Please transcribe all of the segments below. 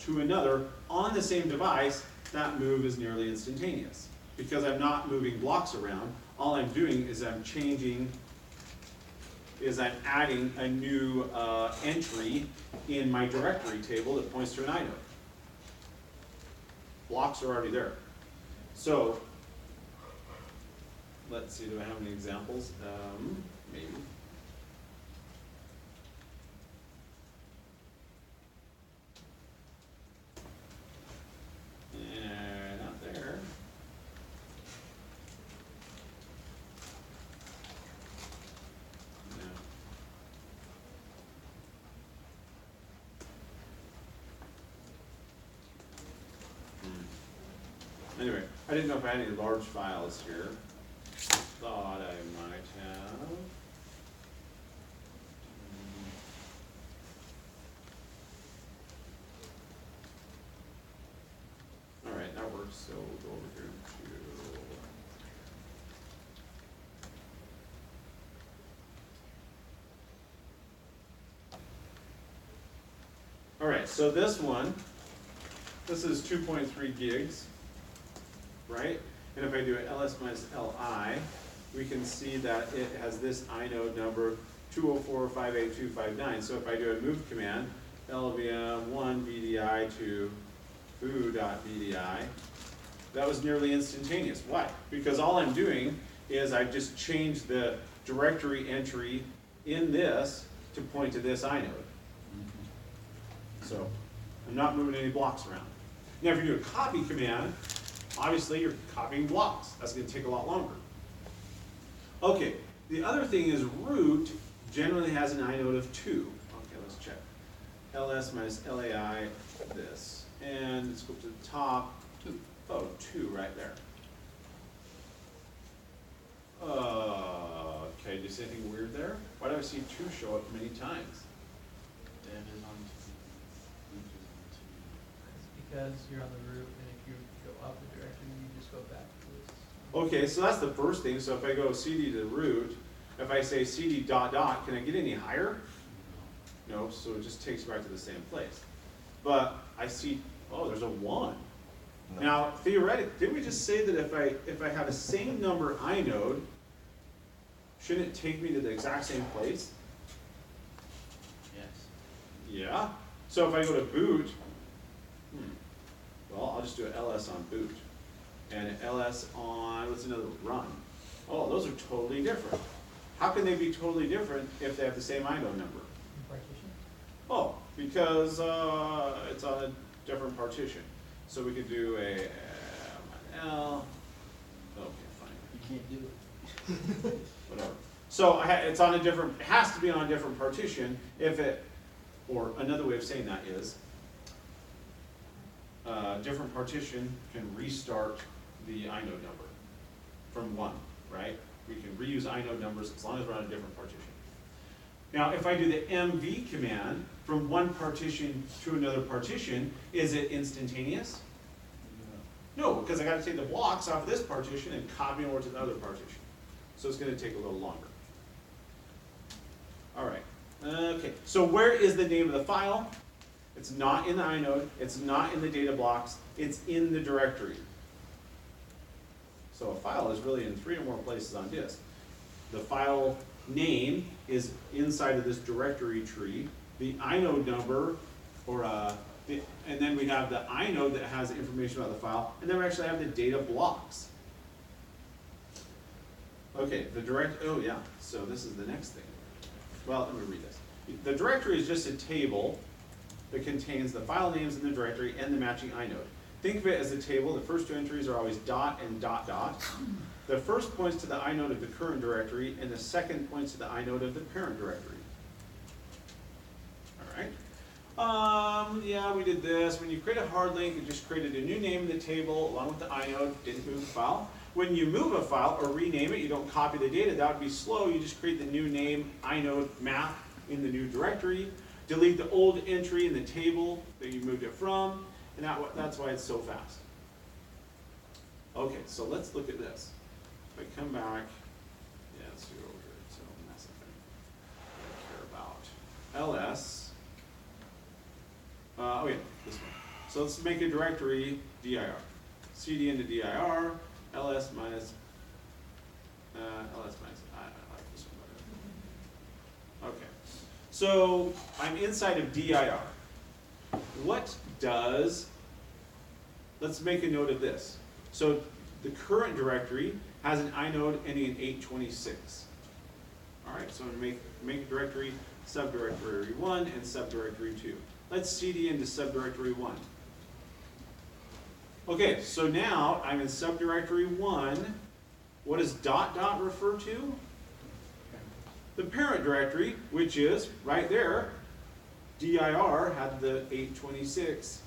to another on the same device, that move is nearly instantaneous. Because I'm not moving blocks around, all I'm doing is I'm adding a new entry in my directory table that points to an inode. Blocks are already there. So, let's see, do I have any examples? Maybe. Not there. No. Anyway, I didn't know if I had any large files here. Thought I might have. All right, that works. So we'll go over here to. All right, so this one, this is 2.3 gigs, right? And if I do ls minus li, we can see that it has this inode number 204.58259. So if I do a move command, lvm1 bdi to foo.bdi, that was nearly instantaneous. Why? Because all I'm doing is I just changed the directory entry in this to point to this inode. So I'm not moving any blocks around. Now if you do a copy command, obviously you're copying blocks. That's going to take a lot longer. Okay, the other thing is root generally has an inode of 2. Okay, let's check. ls minus lai, this. And let's go to the top. 2. Oh, 2 right there. Okay, do you see anything weird there? Why do I see 2 show up many times? Because you're on the root, and if you go up the directory, you just go back to this. Okay, so that's the first thing. So if I go cd to root, if I say cd dot dot, can I get any higher? No, so it just takes me back to the same place. But I see, oh, there's a 1. No. Now, theoretically, didn't we just say that if I have a same number inode, shouldn't it take me to the exact same place? Yes. Yeah. So if I go to boot, well, I'll just do an ls on boot. And an ls on, what's another run? Oh, those are totally different. How can they be totally different if they have the same inode number? Partition? Oh, because it's on a different partition. So we could do a L. Okay, fine. You can't do it. Whatever. So it's on a different, it has to be on a different partition if it, or another way of saying that is, different partition can restart the inode number from 1, right? We can reuse inode numbers as long as we're on a different partition. Now, if I do the mv command from one partition to another partition, is it instantaneous? No, because I got to take the blocks off of this partition and copy them over to the other partition. So it's going to take a little longer. All right. Okay. So where is the name of the file? It's not in the inode. It's not in the data blocks. It's in the directory. So a file is really in 3 or more places on disk. The file name is inside of this directory tree. The inode number, and then we have the inode that has information about the file, and then we actually have the data blocks. Okay, oh yeah, so this is the next thing. Well, let me read this. The directory is just a table that contains the file names in the directory and the matching inode. Think of it as a table. The first 2 entries are always dot and dot dot. The first points to the inode of the current directory, and the second points to the inode of the parent directory. All right. Yeah, we did this. When you create a hard link, it just created a new name in the table along with the inode, didn't move the file. When you move a file or rename it, you don't copy the data. That would be slow. You just create the new name, inode, map in the new directory. Delete the old entry in the table that you moved it from, and that's why it's so fast. Okay, so let's look at this. If I come back, yeah, let's do it over here. So that's the thing I care about. ls. Oh yeah, this one. So let's make a directory dir. cd into dir, ls minus, I like this one better. Okay. So I'm inside of dir. What does, let's make a note of this. So the current directory has an inode ending in 826. All right, so I'm going to make a directory, subdirectory 1 and subdirectory 2. Let's cd into subdirectory 1. Okay, so now I'm in subdirectory 1. What does dot dot refer to? The parent directory, which is right there. dir had the 826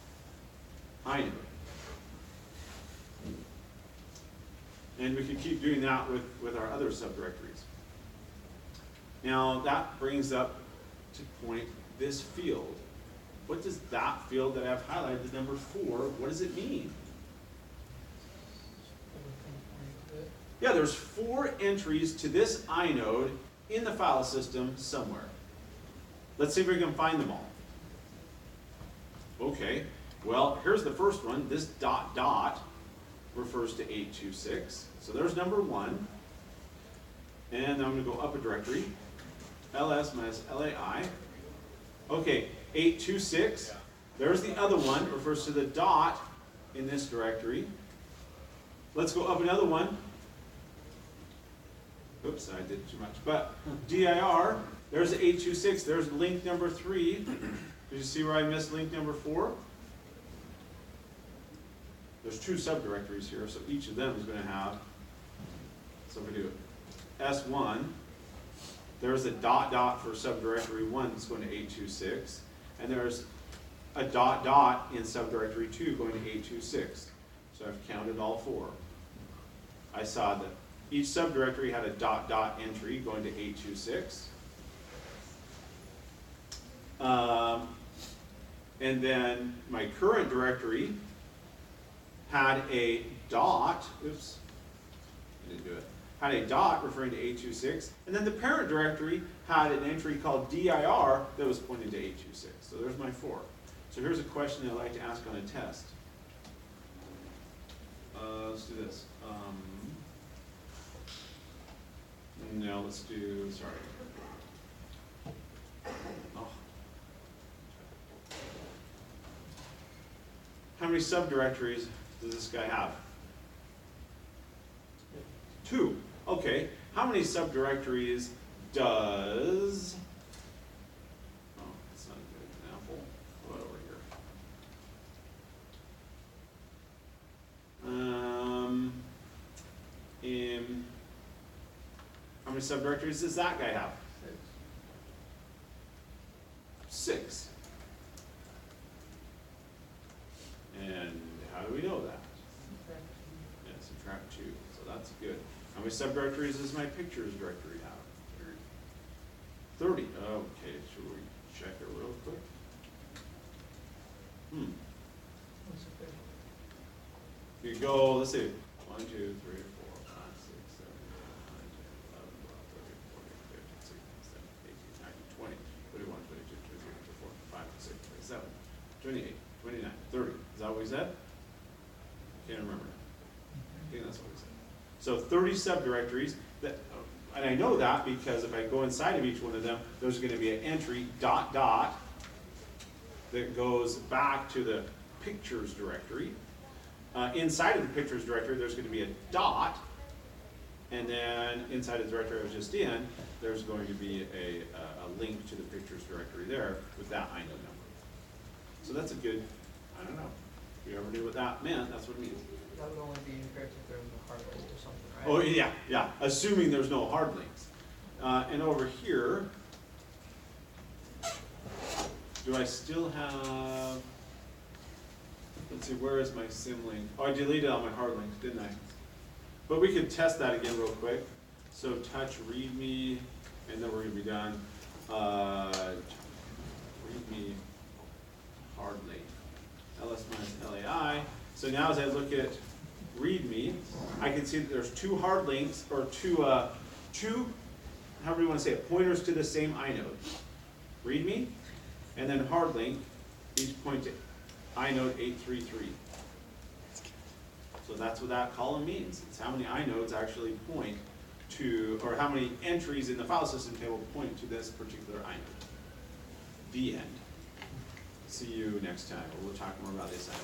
inode. And we can keep doing that with our other subdirectories. Now that brings up to point this field. What does that field that I've highlighted, the number 4, what does it mean? Yeah, there's 4 entries to this inode in the file system somewhere. Let's see if we can find them all. Okay, well, here's the first one. This dot dot refers to 826. So there's number 1. And I'm going to go up a directory. ls minus lai. Okay, 826. There's the other one, refers to the dot in this directory. Let's go up another one. Oops, I did too much. But dir, there's 826. There's link number 3. Did you see where I missed link number 4? There's 2 subdirectories here, so each of them is going to have, so if we do S1, there's a dot dot for subdirectory 1 that's going to 826, and there's a dot dot in subdirectory 2 going to 826. So I've counted all 4. I saw that each subdirectory had a dot dot entry going to 826. And then my current directory had a dot, oops, I didn't do it, had a dot referring to 826, and then the parent directory had an entry called dir that was pointing to 826. So there's my 4. So here's a question I'd like to ask on a test. Let's do this. No, let's do, sorry. Oh. How many subdirectories does this guy have? 2. Okay. How many subdirectories does, oh, that's not a good example. What over here? How many subdirectories does that guy have? 6. And how do we know that? Yeah, subtract 2. So that's good. How many subdirectories does my pictures directory have? 30. Okay, should we check it real quick? You go, let's see, 1, 2, 3, 4, 5, 6, 7, 8, 9, 10, 11, 12, 13, 14, 15, 16, 17, 18, 19, 20, 21, 22, 23, 24, 25, 26, 27, 28, 29, 30. Is that what we said? Can't remember. I think that's what we said. So 30 subdirectories, that, and I know that because if I go inside of each one of them, there's going to be an entry, dot, dot, that goes back to the pictures directory. Inside of the pictures directory, there's going to be a dot, and then inside of the directory I was just in, there's going to be a link to the pictures directory there with that inode number. So that's a good, I don't know, if you ever knew what that meant, that's what it means. That would only be incorrect if there was a hard link or something, right? Oh, yeah, yeah, assuming there's no hard links. And over here, do I still have, let's see, where is my symlink? Oh, I deleted all my hard links, didn't I? But we could test that again real quick. So touch readme, and then we're going to be done. Readme hard link, ls minus lai. So now as I look at readme, I can see that there's 2 hard links, or two, however you want to say it, pointers to the same inode. Readme, and then hard link, each point to inode 833. So that's what that column means. It's how many inodes actually point to, or how many entries in the file system table point to this particular inode. The end. See you next time. We'll talk more about this item.